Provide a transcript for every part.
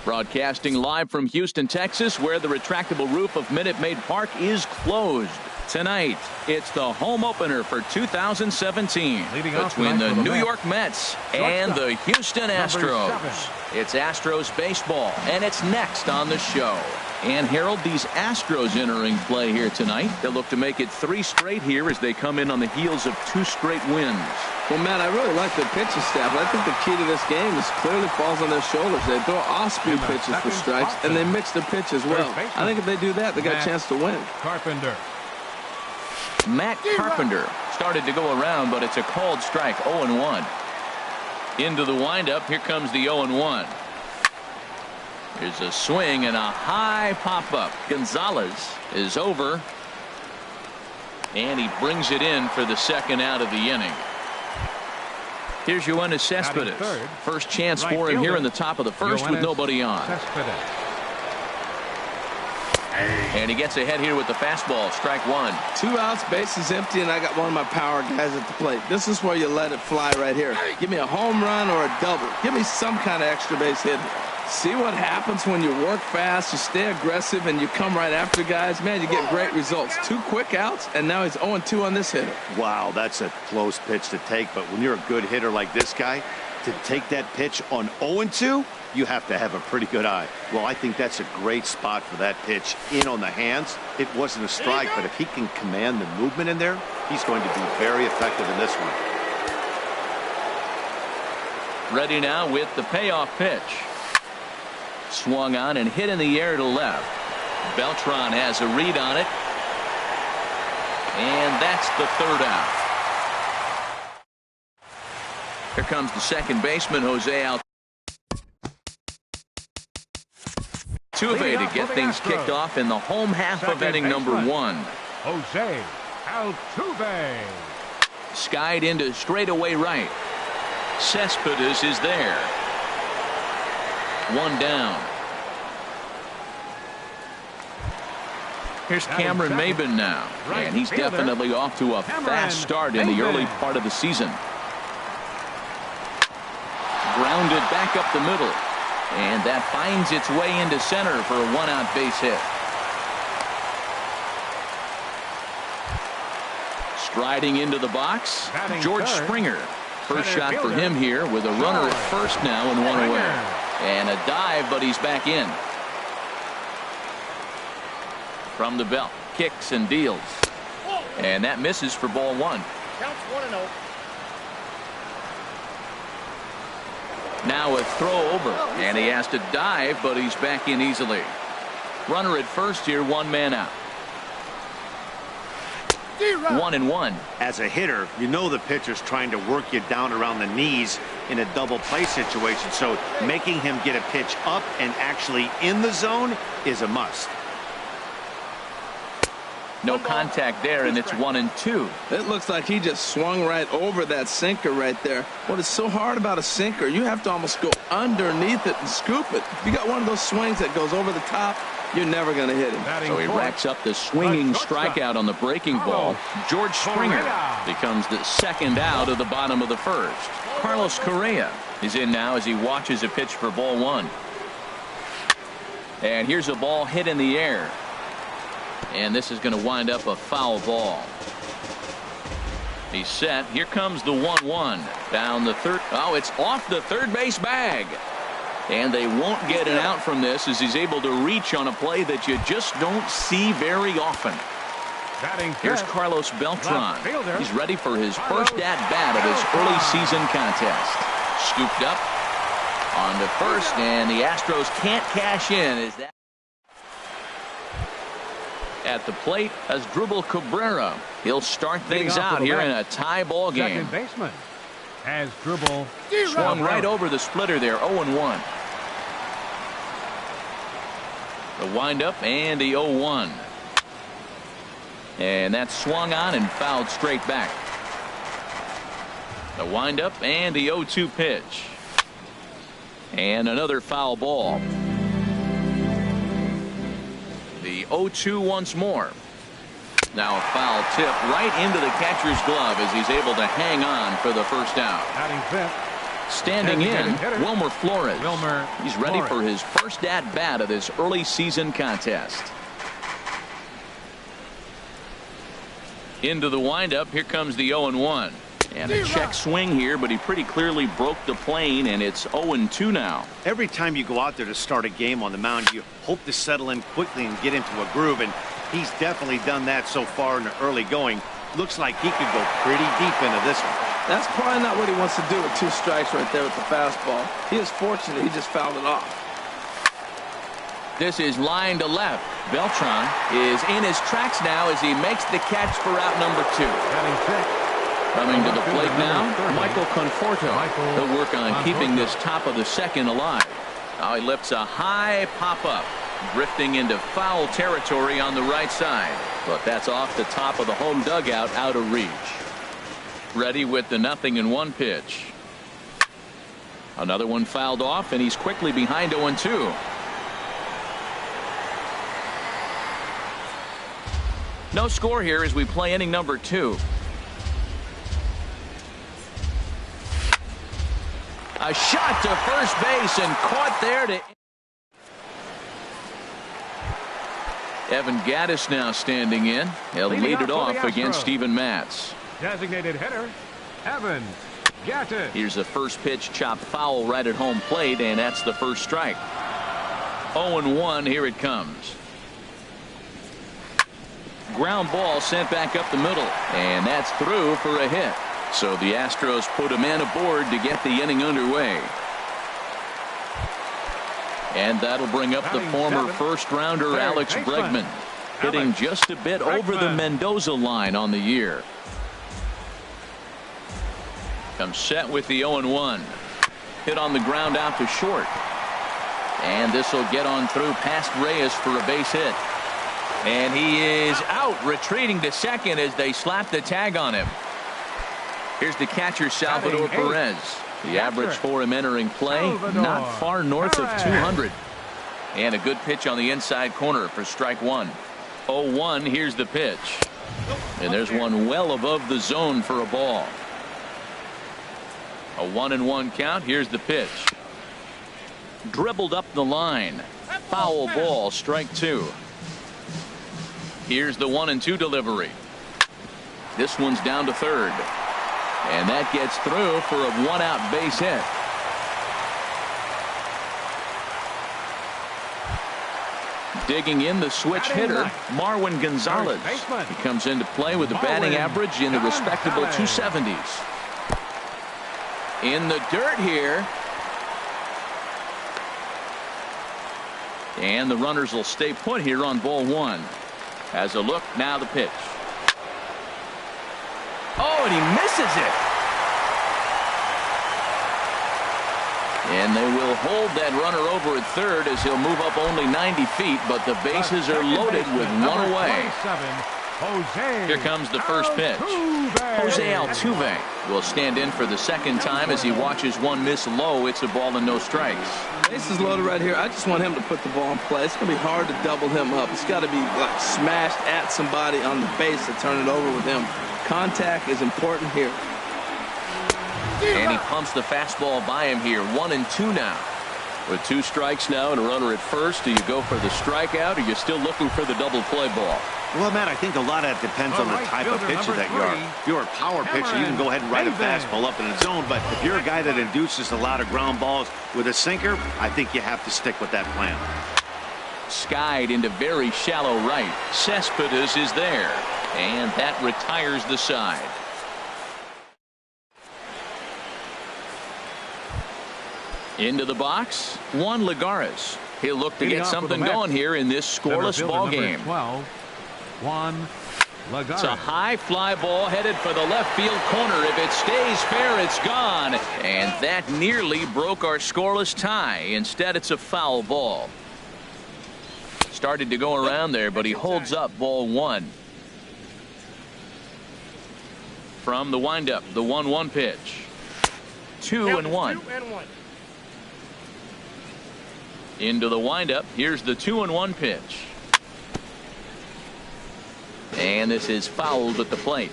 Broadcasting live from Houston, Texas, where the retractable roof of Minute Maid Park is closed. Tonight, it's the home opener for 2017 between the New York Mets and the Houston Astros. It's Astros baseball, and it's next on the show. And Harold, these Astros entering play here tonight. They'll look to make it 3 straight here as they come in on the heels of 2 straight wins. Well, Matt, I really like the pitching staff. I think the key to this game is clearly falls on their shoulders. They throw off-speed pitches for strikes, and they mix the pitch as well. I think if they do that, they got a chance to win. Matt Carpenter started to go around, but it's a called strike. 0-1. Into the windup. Here comes the 0-1. Here's a swing and a high pop-up. Gonzalez is over, and he brings it in for the second out of the inning. Here's Yoenis Cespedes. First chance for him here in the top of the first with nobody on. And he gets ahead here with the fastball. Strike 1. 2 outs, bases empty, and I got one of my power guys at the plate. This is where you let it fly right here. Give me a home run or a double. Give me some kind of extra base hit. See what happens when you work fast, you stay aggressive, and you come right after guys. Man, you get great results. 2 quick outs, and now he's 0-2 on this hitter. Wow, that's a close pitch to take, but when you're a good hitter like this guy, to take that pitch on 0-2, you have to have a pretty good eye. Well, I think that's a great spot for that pitch in on the hands. It wasn't a strike, but if he can command the movement in there, he's going to be very effective in this one. Ready now with the payoff pitch. Swung on and hit in the air to left. Beltran has a read on it. And that's the 3rd out. Here comes the second baseman, Jose Altuve. To get things kicked off in the home half of inning number 1. Jose Altuve. Skied into straightaway right. Cespedes is there. 1 down. Here's Cameron Maybin now. And he's definitely off to a fast start in the early part of the season. Grounded back up the middle. And that finds its way into center for a 1-out base hit. Striding into the box, George Springer. First shot for him here with a runner at first now and 1 away. And a dive, but he's back in. From the belt, kicks and deals. And that misses for ball 1. Counts 1-0. Now a throw over, and he has to dive, but he's back in easily. Runner at first here, 1 man out. 1-1. As a hitter, you know the pitcher's trying to work you down around the knees in a double play situation, so making him get a pitch up and actually in the zone is a must. No contact there, and it's 1-2. It looks like he just swung right over that sinker right there. What is so hard about a sinker, you have to almost go underneath it and scoop it. If you got one of those swings that goes over the top, you're never going to hit him. So he racks up the swinging strikeout on the breaking ball. George Springer becomes the 2nd out of the bottom of the 1st. Carlos Correa is in now as he watches a pitch for ball 1. And here's a ball hit in the air. And this is going to wind up a foul ball. He's set. Here comes the 1-1 down the third. Oh, it's off the third base bag. And they won't get an out from this as he's able to reach on a play that you just don't see very often. Here's Carlos Beltran. He's ready for his first at-bat of his early season contest. Scooped up on to first, and the Astros can't cash in. Is that at the plate as Asdrubal Cabrera. He'll start things out here in a tie ball game. Second baseman Asdrubal swung right over the splitter there. 0-1. The windup and the 0-1. And that's swung on and fouled straight back. The windup and the 0-2 pitch. And another foul ball. The 0-2 once more. Now a foul tip right into the catcher's glove as he's able to hang on for the first out. Batting fifth, Standing in, Wilmer Flores. Wilmer He's ready Flores. for his first at-bat of this early season contest. Into the windup. Here comes the 0-1. And a check swing here, but he pretty clearly broke the plane, and it's 0-2 now. Every time you go out there to start a game on the mound, you hope to settle in quickly and get into a groove, and he's definitely done that so far in the early going. Looks like he could go pretty deep into this one. That's probably not what he wants to do with 2 strikes right there with the fastball. He is fortunate he just fouled it off. This is line to left. Beltran is in his tracks now as he makes the catch for out number 2. Coming to the plate now, Michael Conforto. He'll work on keeping this top of the second alive. Now he lifts a high pop-up, drifting into foul territory on the right side. But that's off the top of the home dugout, out of reach. Ready with the 0-1 pitch. Another one fouled off, and he's quickly behind 0-2. No score here as we play inning number 2. A shot to first base and caught there to Evan Gattis now standing in. He'll lead it off against Steven Matz. Designated hitter, Evan Gattis. Here's the first pitch, chopped foul right at home plate, and that's the first strike. 0-1, here it comes. Ground ball sent back up the middle, and that's through for a hit. So the Astros put a man aboard to get the inning underway. And that'll bring up the former first-rounder Alex Bregman, hitting just a bit over the Mendoza line on the year. Comes set with the 0-1. Hit on the ground out to short. And this will get on through past Reyes for a base hit. And he is out, retreating to second as they slap the tag on him. Here's the catcher, Salvador Perez. The average for him entering play, not far north of 200. And a good pitch on the inside corner for strike 1. 0-1, here's the pitch. And there's one well above the zone for a ball. A 1-1 count. Here's the pitch. Dribbled up the line. Foul ball, strike 2. Here's the 1-2 delivery. This one's down to third. And that gets through for a 1-out base hit. Digging in the switch hitter, Marwin Gonzalez. He comes into play with a batting average in the respectable 270s. In the dirt here. And the runners will stay put here on ball 1. Has a look, now the pitch. Oh, and he misses it. And they will hold that runner over at third as he'll move up only 90 feet, but the bases are loaded with one away. Here comes the first pitch. Jose Altuve will stand in for the second time as he watches one miss low. It's a ball and no strikes. Base is loaded right here. I just want him to put the ball in play. It's going to be hard to double him up. It's got to be like smashed at somebody on the base to turn it over with him. Contact is important here. And he pumps the fastball by him here. 1-2 now. With 2 strikes now and a runner at first, do you go for the strikeout or are you still looking for the double play ball? Well, Matt, I think a lot of that depends on the type of pitcher that you are. If you're a power pitcher, you can go ahead and ride a fastball up in the zone. But if you're a guy that induces a lot of ground balls with a sinker, I think you have to stick with that plan. Skied into very shallow right. Cespedes is there. And that retires the side. Into the box, Juan Lagares. He'll look to get something going here in this scoreless ball game. 12, Juan Lagares. It's a high fly ball headed for the left field corner. If it stays fair, it's gone. And that nearly broke our scoreless tie. Instead, it's a foul ball. Started to go around there, but he holds up ball 1. From the windup, the 1-1 pitch. 2-1. Into the windup. Here's the 2-1 pitch. And this is fouled at the plate.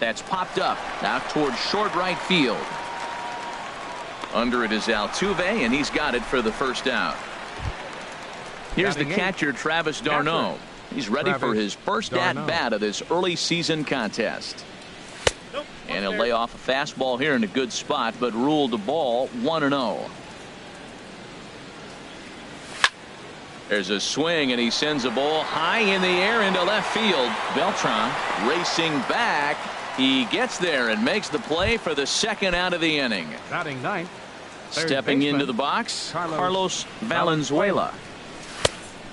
That's popped up out towards short right field. Under it is Altuve, and he's got it for the first out. Here's the catcher, Travis d'Arnaud. He's ready for his first at-bat of this early season contest. And he'll lay off a fastball here in a good spot, but ruled the ball 1-0. There's a swing, and he sends a ball high in the air into left field. Beltran racing back. He gets there and makes the play for the second out of the inning. Batting ninth. Stepping into the box, Carlos Valenzuela.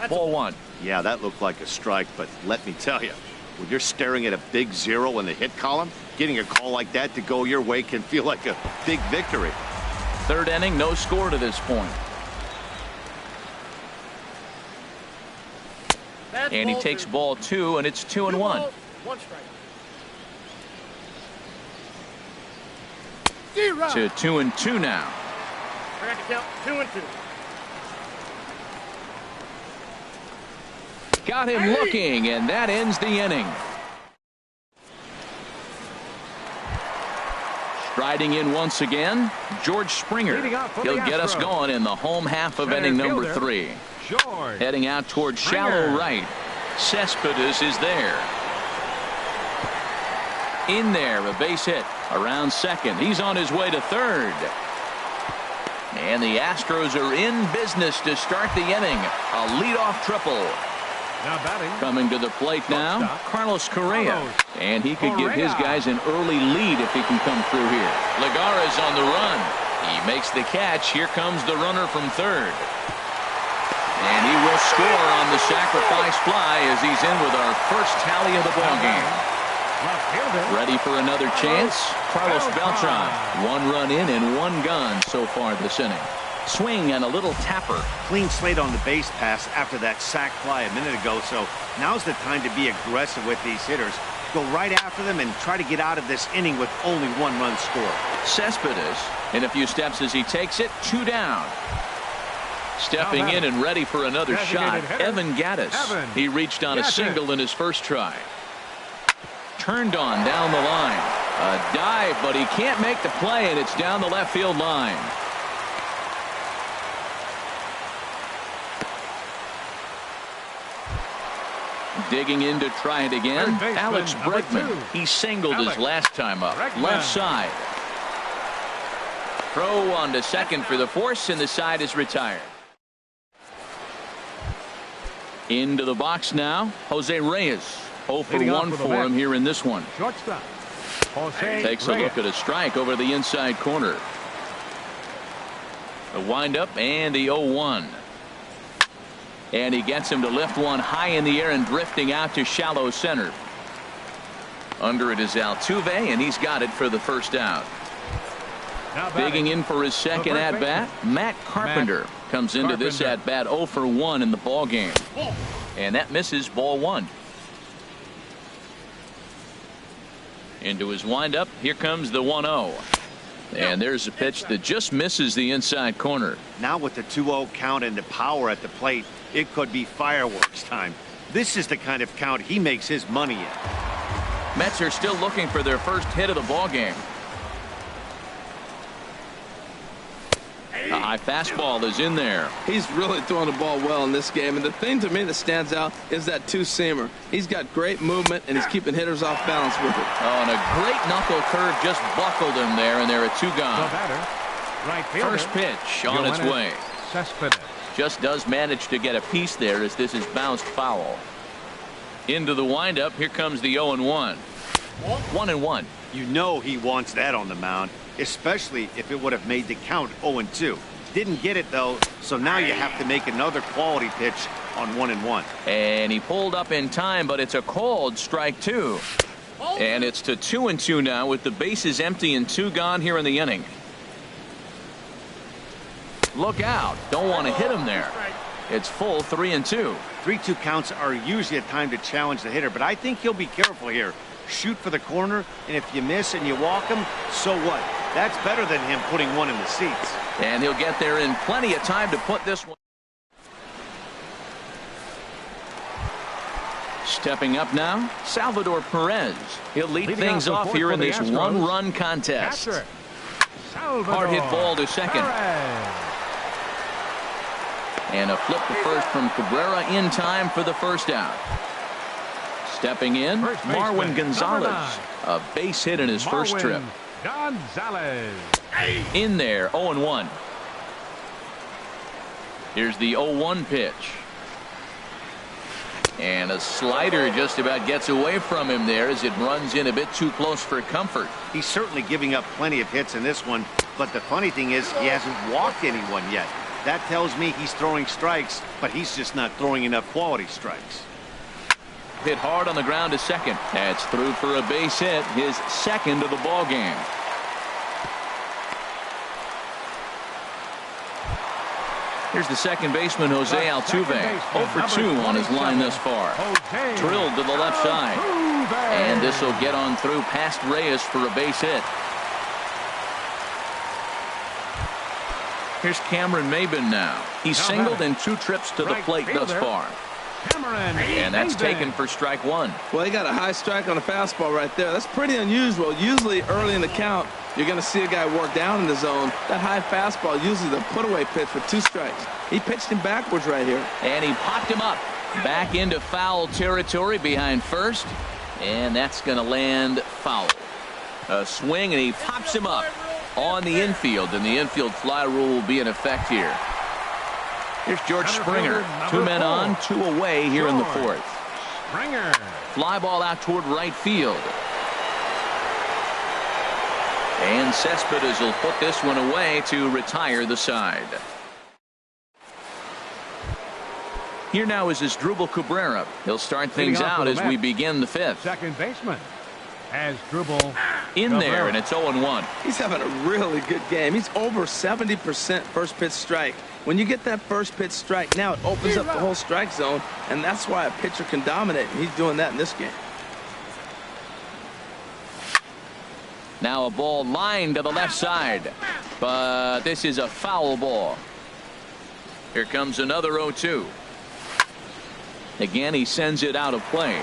Ball one. Yeah, that looked like a strike, but let me tell you, when you're staring at a big 0 in the hit column, getting a call like that to go your way can feel like a big victory. Third inning, no score to this point. And he takes ball 2, and it's 2-1. 1 strike. To 2-2 now. I got to count 2-2. Got him looking, and that ends the inning. Striding in once again, George Springer. He'll get us going in the home half of inning number 3. Heading out towards shallow right. Cespedes is there. In there, a base hit. Around second. He's on his way to third. And the Astros are in business to start the inning. A leadoff triple. Now batting. Coming to the plate now, Carlos Correa. And he could give his guys an early lead if he can come through here. Lagares on the run. He makes the catch. Here comes the runner from third. And he will score on the sacrifice fly as he's in with our first tally of the ballgame. Ready for another chance? Carlos Beltran. 1 run in and 1 gone so far this inning. Swing and a little tapper. Clean slate on the base pass after that sac fly a minute ago, so now's the time to be aggressive with these hitters. Go right after them and try to get out of this inning with only 1 run score. Cespedes in a few steps as he takes it. 2 down. Stepping in and ready for another shot, Evan Gattis. He reached on a single in his first try. Turned on down the line. A dive, but he can't make the play, and it's down the left field line. Digging in to try it again, Alex Bregman. He singled his last time up. Left side. Throw on to second for the force, and the side is retired. Into the box now, Jose Reyes. 0 for 1 for him here in this one. Shortstop. Takes a look at a strike over the inside corner. The windup and the 0-1. And he gets him to lift one high in the air and drifting out to shallow center. Under it is Altuve, and he's got it for the first out. Digging in for his second at-bat, Matt Carpenter comes into this at-bat 0 for 1 in the ball game. And that misses, ball 1. Into his windup, here comes the 1-0. And there's a pitch that just misses the inside corner. Now with the 2-0 count and the power at the plate, it could be fireworks time. This is the kind of count he makes his money in. Mets are still looking for their first hit of the ball game. A high fastball is in there. He's really throwing the ball well in this game, and the thing to me that stands out is that two-seamer. He's got great movement, and he's keeping hitters off balance with it. Oh, and a great knuckle curve just buckled him there, and there are 2 gone. First pitch on its way. Just does manage to get a piece there as this is bounced foul. Into the windup, here comes the 0-1. 1-1. You know he wants that on the mound, especially if it would have made the count 0-2. Didn't get it though, so now you have to make another quality pitch on 1-1. And he pulled up in time, but it's a called strike 2. And it's to 2-2 now with the bases empty and 2 gone here in the inning. Look out. Don't want to hit him there. It's full 3-2. 3-2 counts are usually a time to challenge the hitter, but I think he'll be careful here. Shoot for the corner, and if you miss and you walk him, so what? That's better than him putting one in the seats. And he'll get there in plenty of time to put this one. Stepping up now, Salvador Perez. He'll lead things off here in this one-run contest. Hard hit ball to second. And a flip to first from Cabrera in time for the first out. Stepping in, Marwin Gonzalez. A base hit in his first trip. Gonzalez. In there, 0-1. Here's the 0-1 pitch. And a slider just about gets away from him there as it runs in a bit too close for comfort. He's certainly giving up plenty of hits in this one, but the funny thing is he hasn't walked anyone yet. That tells me he's throwing strikes, but he's just not throwing enough quality strikes. Hit hard on the ground to second. That's through for a base hit, his second of the ball game. Here's the second baseman, Jose Altuve. 0 for 2 on his line thus far. Drilled to the left side. And this will get on through past Reyes for a base hit. Here's Cameron Maybin now. He's singled in 2 trips to the plate thus far. And that's taken for strike 1. Well, he got a high strike on a fastball right there. That's pretty unusual. Usually early in the count, you're going to see a guy work down in the zone. That high fastball, usually the put-away pitch for 2 strikes. He pitched him backwards right here. And he popped him up. Back into foul territory behind first. And that's going to land foul. A swing, and he pops him up on the infield. And the infield fly rule will be in effect here. Here's George Springer. 2 men on, 2 away here in the 4th. Springer. Fly ball out toward right field. And Cespedes will put this one away to retire the side. Here now is Asdrubal Cabrera. He'll start things out as we begin the 5th. Second baseman. Asdrubal in there, and it's 0-1. He's having a really good game. He's over 70% first pitch strike. When you get that first pitch strike, now it opens up the whole strike zone, and that's why a pitcher can dominate. And he's doing that in this game. Now a ball lined to the left side, but this is a foul ball. Here comes another 0-2. Again, he sends it out of play.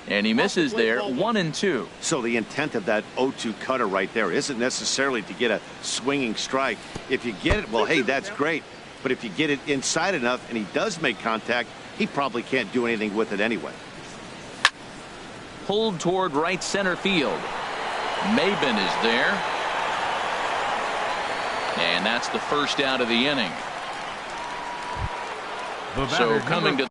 And he misses there, 1-2. So the intent of that 0-2 cutter right there isn't necessarily to get a swinging strike. If you get it, well, hey, that's great. But if you get it inside enough and he does make contact, he probably can't do anything with it anyway. Pulled toward right center field. Maybin is there. And that's the first out of the inning. So coming to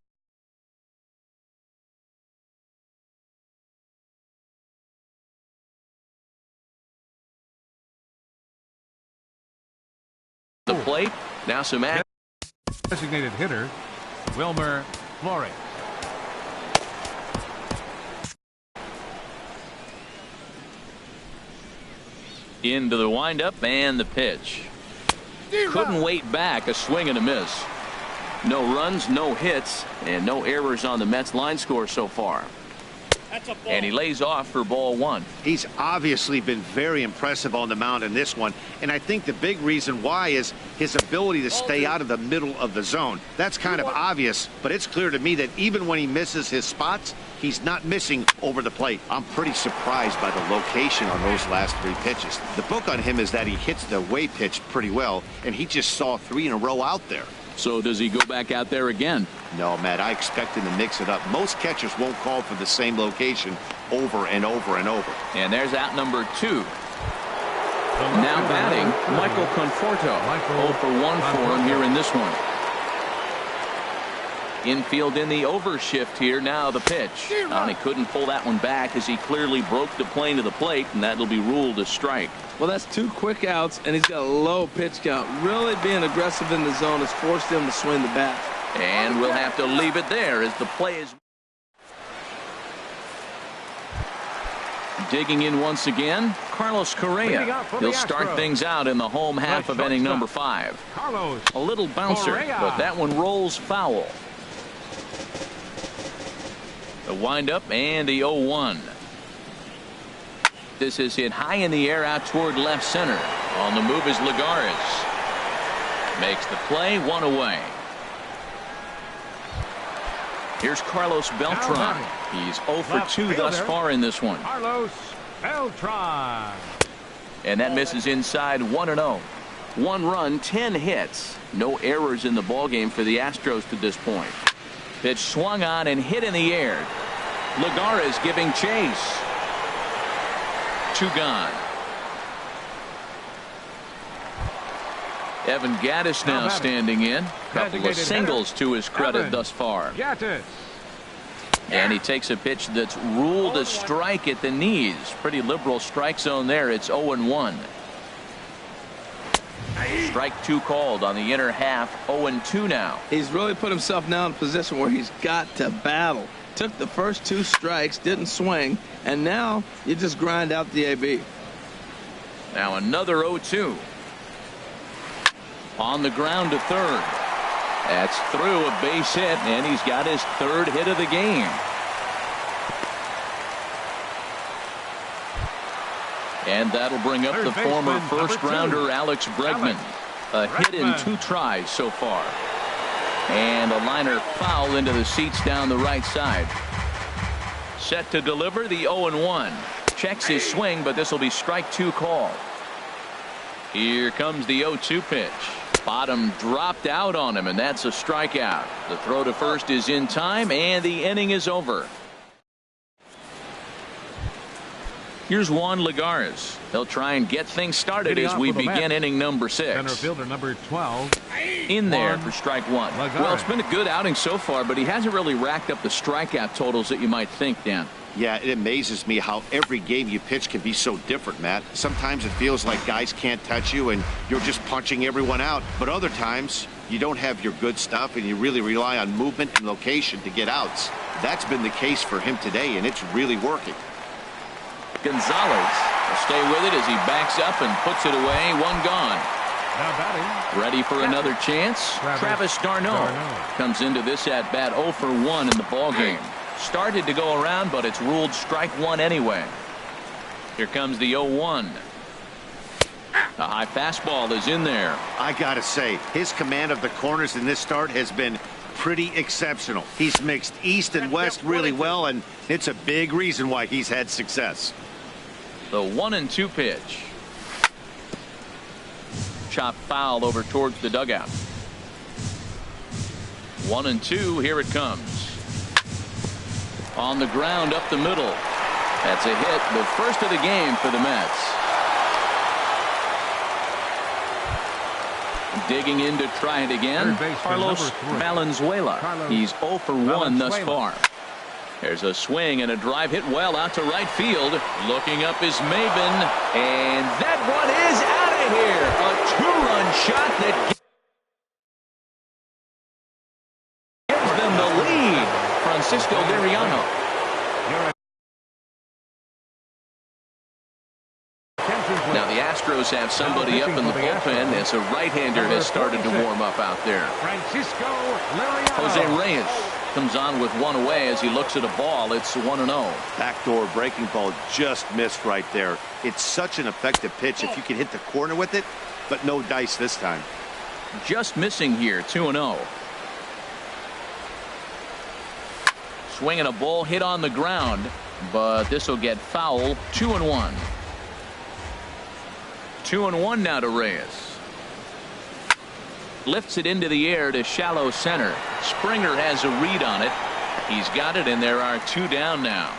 the plate. Now some action. Designated hitter, Wilmer Flores. Into the windup and the pitch. Couldn't wait back. A swing and a miss. No runs, no hits, and no errors on the Mets line score so far. And he lays off for ball 1. He's obviously been very impressive on the mound in this one, and I think the big reason why is his ability to stay out of the middle of the zone. That's kind of obvious, but it's clear to me that even when he misses his spots, he's not missing over the plate. I'm pretty surprised by the location on those last 3 pitches. The book on him is that he hits the away pitch pretty well, and he just saw 3 in a row out there. So does he go back out there again? No, Matt, I expect him to mix it up. Most catchers won't call for the same location over and over and over. And there's out number 2. Now batting, Michael Conforto. 0 for 1 for him here in this one. Infield in the overshift here. Now the pitch. And he couldn't pull that one back as he clearly broke the plane to the plate, and that'll be ruled a strike. Well, that's 2 quick outs, and he's got a low pitch count. Really being aggressive in the zone has forced him to swing the bat. And we'll have to leave it there as the play is digging in once again. Carlos Correa. He'll start things out in the home half of inning number 5. A little bouncer, but that one rolls foul. The windup and the 0-1. This is hit high in the air out toward left center. On the move is Lagares. Makes the play, one away. Here's Carlos Beltran. He's 0 for 2 thus far in this one. Carlos Beltran. And that misses inside 1-0. 1 run, 10 hits. No errors in the ballgame for the Astros to this point. Pitch swung on and hit in the air. Lagares giving chase. 2 gone. Evan Gattis now standing in. Couple of singles to his credit thus far. And he takes a pitch that's ruled a strike at the knees. Pretty liberal strike zone there. It's 0-1. Strike 2 called on the inner half. 0-2 now. He's really put himself now in a position where he's got to battle. Took the first 2 strikes, didn't swing, and now you just grind out the AB. Now another 0-2. On the ground to third. That's through a base hit, and he's got his 3rd hit of the game. And that'll bring up the former first-rounder Alex Bregman. A hit in 2 tries so far. And a liner foul into the seats down the right side. Set to deliver the 0-1. Checks his swing, but this will be strike 2 call. Here comes the 0-2 pitch. Bottom dropped out on him, and that's a strikeout. The throw to first is in time, and the inning is over. Here's Juan Lagares. They'll try and get things started as we begin inning number 6. Center fielder number 12. In there for strike 1. Well, it's been a good outing so far, but he hasn't really racked up the strikeout totals that you might think, Dan. Yeah, it amazes me how every game you pitch can be so different, Matt. Sometimes it feels like guys can't touch you and you're just punching everyone out. But other times you don't have your good stuff and you really rely on movement and location to get outs. That's been the case for him today, and it's really working. Gonzalez will stay with it as he backs up and puts it away. 1 gone. Now batting. Ready for another chance. Travis d'Arnaud comes into this at bat 0 for 1 in the ball game. Started to go around, but it's ruled strike 1 anyway. Here comes the 0-1. A high fastball is in there. I gotta say, his command of the corners in this start has been pretty exceptional. He's mixed east and west really well, and it's a big reason why he's had success. The 1-2 pitch. Chopped foul over towards the dugout. 1-2. Here it comes. On the ground up the middle. That's a hit, the first of the game for the Mets. Digging in to try it again. Carlos Valenzuela. He's 0 for 1 thus far. There's a swing and a drive hit well out to right field. Looking up is Maben. And that one is out of here. A 2-run shot that gives them the lead. Francisco Liriano. Now the Astros have somebody up in the bullpen as a right-hander has started to warm up out there. Francisco Liriano. Jose Reyes comes on with 1 away as he looks at a ball. It's 1-0. Backdoor breaking ball just missed right there. It's such an effective pitch if you can hit the corner with it, but no dice this time. Just missing here. 2-0. Swinging a ball hit on the ground, but this will get foul. 2-1. 2-1 now to Reyes. Lifts it into the air to shallow center. Springer has a read on it. He's got it, and there are 2 down now.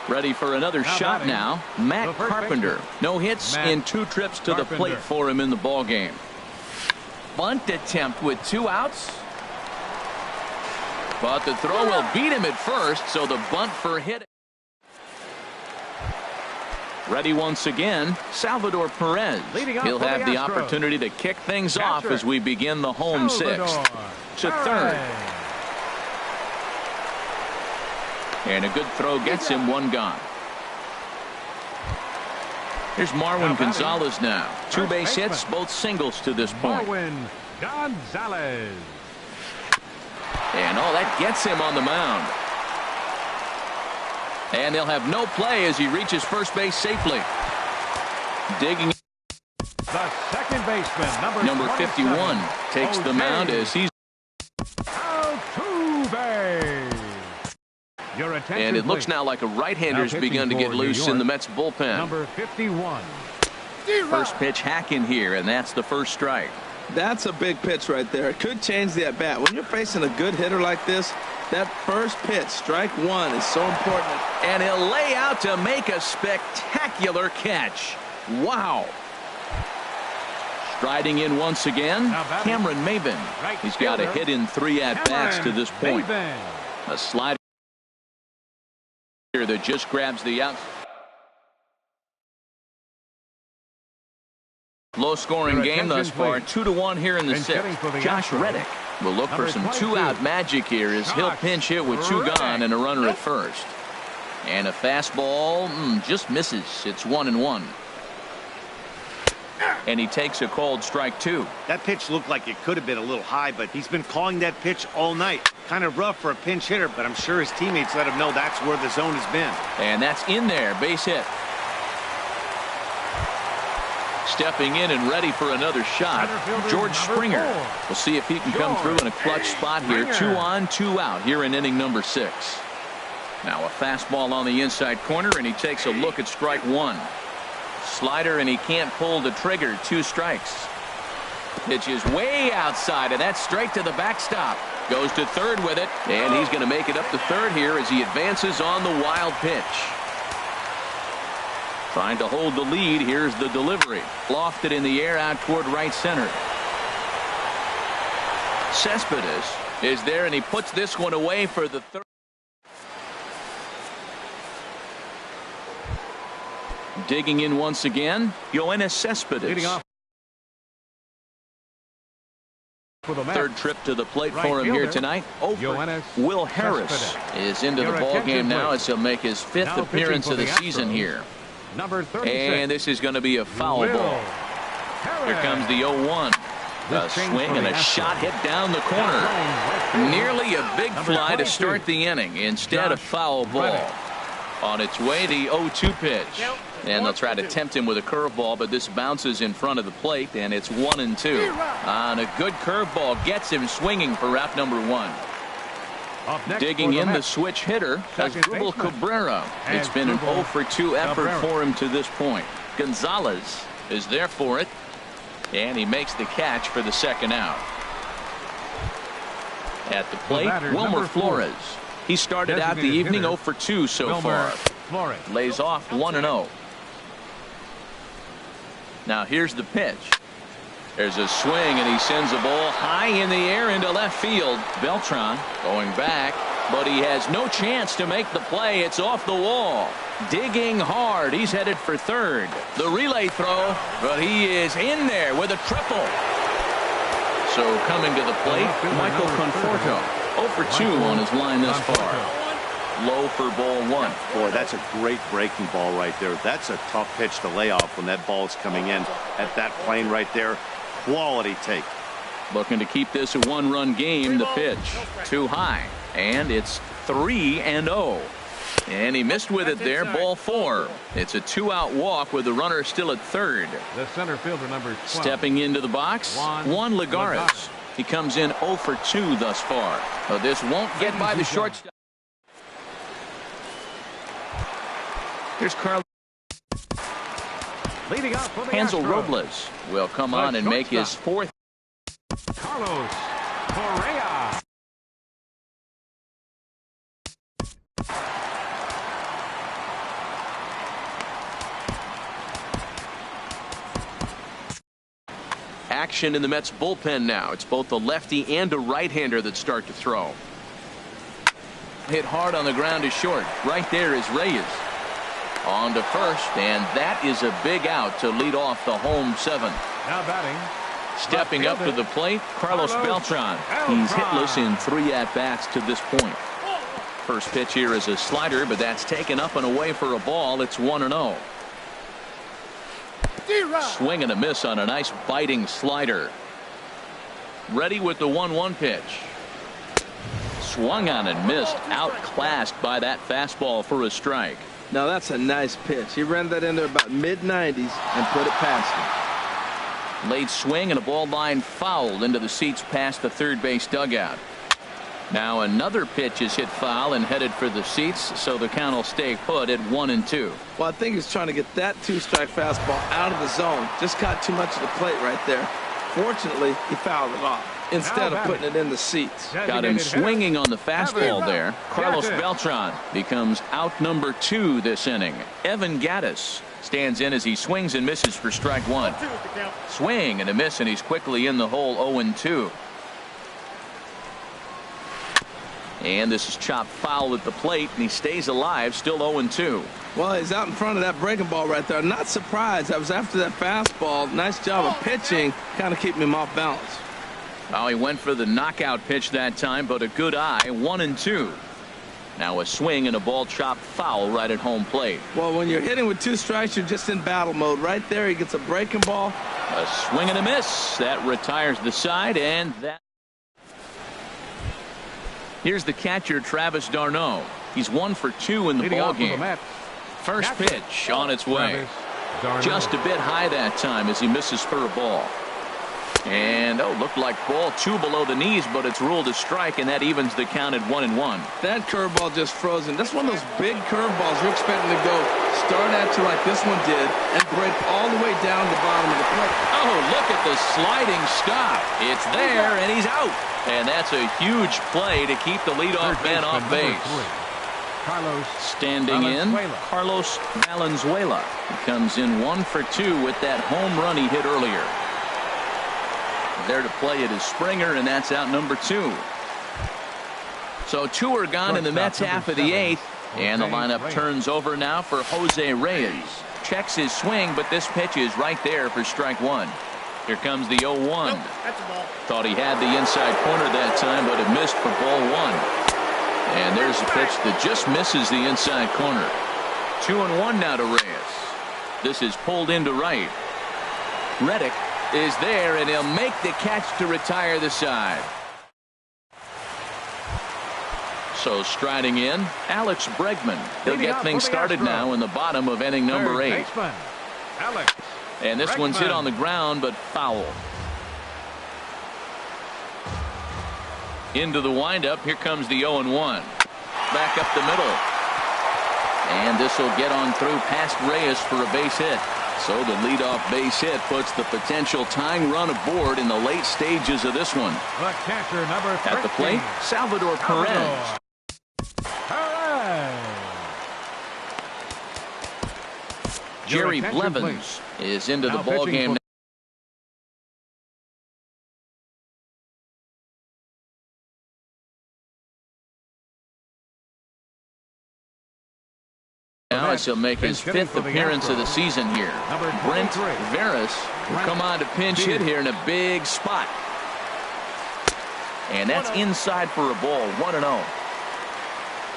Ready for another shot now. Matt Carpenter. No hits in 2 trips to the plate for him in the ball game. Bunt attempt with 2 outs. But the throw will beat him at first, so the bunt for hit. Ready once again, Salvador Perez. He'll have the opportunity to kick things off as we begin the home 6th. To third. And a good throw gets him 1 gone. Here's Marwin Gonzalez now. 2 base hits, both singles to this point. Marwin Gonzalez. And that gets him on the mound. And they'll have no play as he reaches first base safely. Digging. The second base baseman, Number 51 takes the mound as he's. And it looks now like a right-hander's begun to get loose in the Mets bullpen. Number 51. First pitch hack in here, and that's the first strike. That's a big pitch right there. It could change the at-bat. When you're facing a good hitter like this, that first pitch, strike one, is so important. And he'll lay out to make a spectacular catch. Wow. Striding in once again, Cameron Maven. He's got a hit in 3 at-bats to this point. A slider that just grabs the out. Low-scoring game thus far, 2-1 here in the 6th. Josh Reddick will look for some 2-out magic here as he'll pinch hit with 2 gone and a runner at first. And a fastball just misses. It's 1-1. And he takes a called strike 2. That pitch looked like it could have been a little high, but he's been calling that pitch all night. Kind of rough for a pinch hitter, but I'm sure his teammates let him know that's where the zone has been. And that's in there, base hit. Stepping in and ready for another shot, George Springer. We'll see if he can come through in a clutch spot here. 2 on, 2 out here in inning number 6. Now a fastball on the inside corner, and he takes a look at strike 1. Slider, and he can't pull the trigger. 2 strikes. Pitch is way outside, and that's straight to the backstop. Goes to third with it, and he's going to make it up to third here as he advances on the wild pitch. Trying to hold the lead. Here's the delivery. Lofted in the air out toward right center. Cespedes is there, and he puts this one away for the third. Digging in once again, Yoenis Cespedes. Third trip to the plate for him here tonight. Will Harris is into the ball game now as he'll make his 5th appearance of the season here. And this is going to be a foul ball. Here comes the 0-1. A swing and a shot hit down the corner. Nearly a big fly to start the inning. Instead, a foul ball. On its way, the 0-2 pitch. And they'll try to tempt him with a curveball, but this bounces in front of the plate, and it's 1-2. And a good curveball gets him swinging for route number 1. Digging in the switch hitter, Asdrubal Cabrera. It's been an 0-for-2 effort for him to this point. Gonzalez is there for it, and he makes the catch for the second out. At the plate, Wilmer Flores. He started out the evening 0-for-2 so far. Lays off 1-0. Now here's the pitch. There's a swing, and he sends a ball high in the air into left field. Beltran going back, but he has no chance to make the play. It's off the wall. Digging hard. He's headed for third. The relay throw, but he is in there with a triple. So coming to the plate, Michael Conforto. 0-for-2 on his line thus far. Low for ball 1. Boy, that's a great breaking ball right there. That's a tough pitch to lay off when that ball is coming in at that plane right there. Quality take. Looking to keep this a 1-run game. The pitch too high, and it's 3-0. And he missed with it there. Ball 4. It's a 2-out walk with the runner still at third. The center fielder number 12. Stepping into the box, Juan Lagares. He comes in 0-for-2 thus far. But this won't get by the shortstop. Here's Carl. Leading off for the Hansel Astros. Robles will come on and make his 4th. Carlos Correa. Action in the Mets bullpen now. It's both a lefty and a right-hander that start to throw. Hit hard on the ground is short. Right there is Reyes. On to first, and that is a big out to lead off the home 7th. Now batting. Stepping up to the plate, Carlos Beltran. He's hitless in 3 at-bats to this point. First pitch here is a slider, but that's taken up and away for a ball. It's 1-0. Swing and a miss on a nice biting slider. Ready with the 1-1 pitch. Swung on and missed, outclassed by that fastball for a strike. Now that's a nice pitch. He ran that in there about mid-90s and put it past him. Late swing and a ball line foul into the seats past the third base dugout. Now another pitch is hit foul and headed for the seats, so the count will stay put at 1-2. Well, I think he's trying to get that two-strike fastball out of the zone. Just got too much of the plate right there. Fortunately, he fouled it off instead of putting it in the seats. Got him swinging on the fastball there. Carlos Beltran becomes out number 2 this inning. Evan Gattis stands in as he swings and misses for strike 1. Swing and a miss, and he's quickly in the hole. 0-2. And this is chopped foul at the plate, and he stays alive, still 0-2. Well, he's out in front of that breaking ball right there. Not surprised. I was after that fastball. Nice job of pitching, kind of keeping him off balance. Oh, he went for the knockout pitch that time, but a good eye. 1-2. Now a swing and a ball chopped foul right at home plate. Well, when you're hitting with 2 strikes, you're just in battle mode. Right there, he gets a breaking ball. A swing and a miss. That retires the side, and that. Here's the catcher, Travis d'Arnaud. He's 1 for 2 in the ballgame. First pitch on its way. Just a bit high that time as he misses for a ball. And, looked like ball 2 below the knees, but it's ruled a strike, and that evens the count at 1-1. That curveball just frozen. That's one of those big curveballs you're expecting to go start at you like this one did and break all the way down the bottom of the plate. Oh, look at the sliding stop. It's there, and he's out. And that's a huge play to keep the leadoff man off base. Standing in, Carlos Valenzuela. He comes in 1 for 2 with that home run he hit earlier. There to play it is Springer, and that's out number 2. So 2 are gone in the Mets half of the 8th, and the lineup turns over now for Jose Reyes. Checks his swing, but this pitch is right there for strike 1. Here comes the 0-1. Thought he had the inside corner that time, but it missed for ball 1. And there's a pitch that just misses the inside corner. 2-1 now to Reyes. This is pulled into right. Reddick is there, and he'll make the catch to retire the side. So striding in, Alex Bregman. He'll get things started now in the bottom of inning number 8. And this one's hit on the ground, but foul. Into the windup. Here comes the 0-1. Back up the middle. And this will get on through past Reyes for a base hit. So the leadoff base hit puts the potential tying run aboard in the late stages of this one. The catcher, number 13. At the plate, Salvador Perez. Jerry Blevins is into the ball game. Now as he'll make his 5th appearance of the season here. Brent Veras will come on to pinch hit here in a big spot. And that's inside for a ball. 1-0.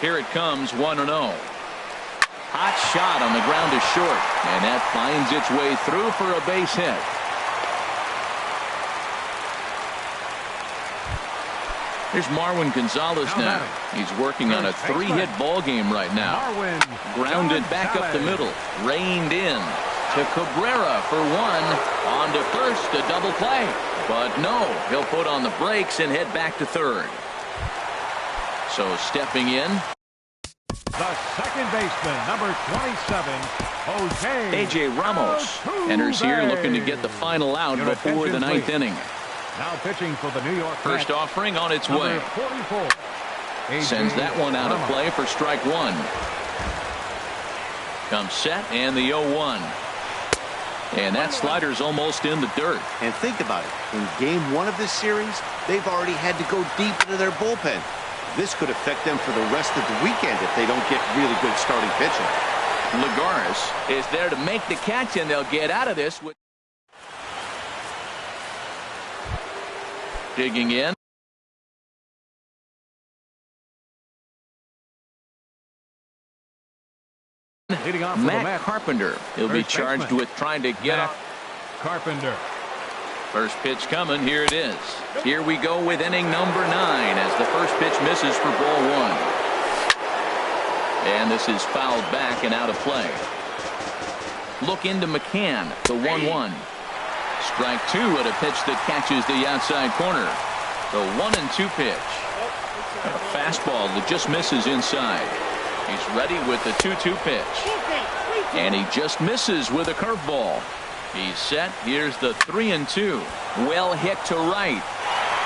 Here it comes. 1-0. Hot shot on the ground to short, and that finds its way through for a base hit. Here's Marwin Gonzalez now. He's working on a 3-hit ball game right now. Grounded back up the middle, reined in to Cabrera for 1. On to first, a double play, but no, he'll put on the brakes and head back to third. So stepping in, the second baseman, number 27, Jose A.J. Ramos enters here looking to get the final out before the 9th inning. Now pitching for the New York First Mets, offering on its way. 44. Sends that one out of play for strike 1. Comes set and the 0-1. And that slider's almost in the dirt. And think about it. In game 1 of this series, they've already had to go deep into their bullpen. This could affect them for the rest of the weekend if they don't get really good starting pitching. Lagares is there to make the catch, and they'll get out of this with digging in. Matt Carpenter. He'll be charged with trying to get off. Carpenter. First pitch coming. Here it is. Here we go with inning number 9 as the first pitch misses for ball 1. And this is fouled back and out of play. Look into McCann, the 1-1. Strike two at a pitch that catches the outside corner. The 1-2 pitch. A fastball that just misses inside. He's ready with the 2-2 pitch. And he just misses with a curveball. He's set. Here's the 3-2. Well hit to right.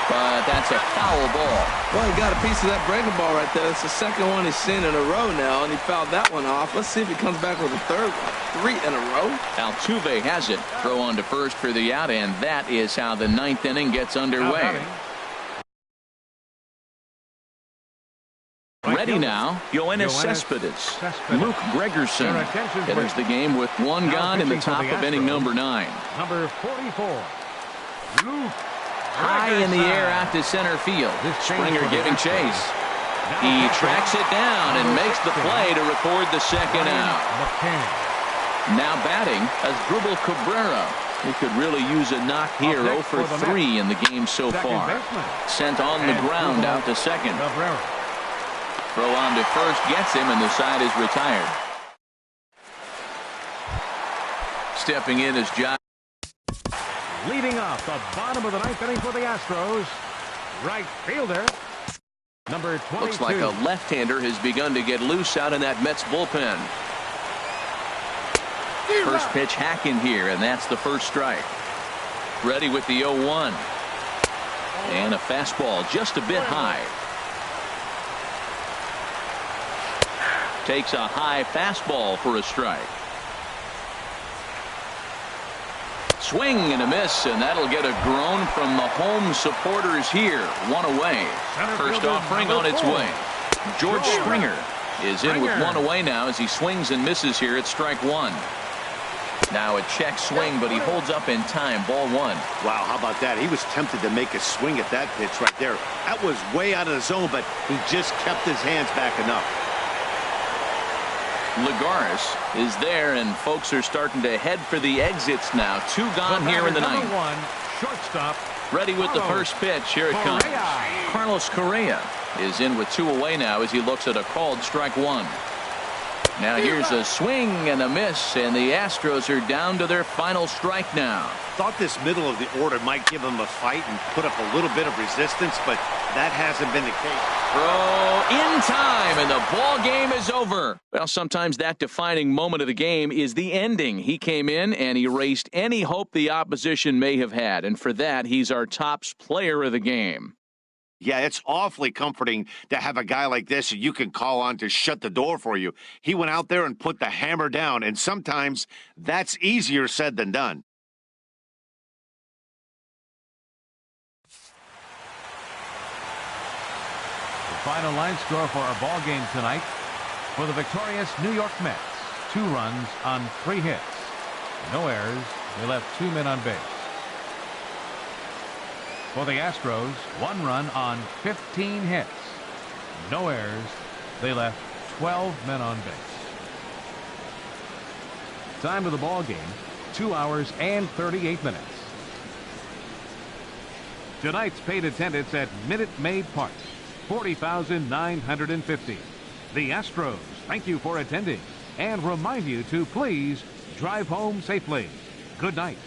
But that's a foul ball. Well, he got a piece of that breaking ball right there. It's the second one he's seen in a row now, and he fouled that one off. Let's see if he comes back with a third one. 3 in a row. Altuve has it. Throw on to first for the out, and that is how the 9th inning gets underway. Ready now, Yoenis Cespedes. Luke Gregerson enters the game with one gone in the top of inning number 9. Number 44, Luke. High in the air out to center field. Springer giving chase. He tracks it down and makes the play to record the second out. Now batting Asdrubal Cabrera. He could really use a knock here. 0 for 3 in the game so far. Sent on the ground out to second. Throw on to first gets him, and the side is retired. Stepping in is Josh. Leading off the bottom of the 9th inning for the Astros, right fielder, number 22. Looks like a left-hander has begun to get loose out in that Mets bullpen. First pitch hacking here, and that's the first strike. Ready with the 0-1. And a fastball just a bit high. Takes a high fastball for a strike. Swing and a miss, and that'll get a groan from the home supporters here. One away. First offering on its way. George Springer is in with one away now as he swings and misses here at strike one. Now a check swing, but he holds up in time. Ball one. Wow, how about that? He was tempted to make a swing at that pitch right there. That was way out of the zone, but he just kept his hands back enough. Lagares is there, and folks are starting to head for the exits now. 2 gone here in the 9th. Shortstop. Ready with the first pitch. Here it comes. Carlos Correa is in with 2 away now as he looks at a called strike one. Now here's a swing and a miss, and the Astros are down to their final strike now. Thought this middle of the order might give him a fight and put up a little bit of resistance, but that hasn't been the case. Throw in time, and the ball game is over. Well, sometimes that defining moment of the game is the ending. He came in and erased any hope the opposition may have had, and for that, he's our top player of the game. Yeah, it's awfully comforting to have a guy like this you can call on to shut the door for you. He went out there and put the hammer down, and sometimes that's easier said than done. The final line score for our ball game tonight for the victorious New York Mets. 2 runs on 3 hits. No errors. They left 2 men on base. For the Astros, 1 run on 15 hits. No errors. They left 12 men on base. Time of the ball game, 2 hours and 38 minutes. Tonight's paid attendance at Minute Maid Park, 40,950. The Astros thank you for attending and remind you to please drive home safely. Good night.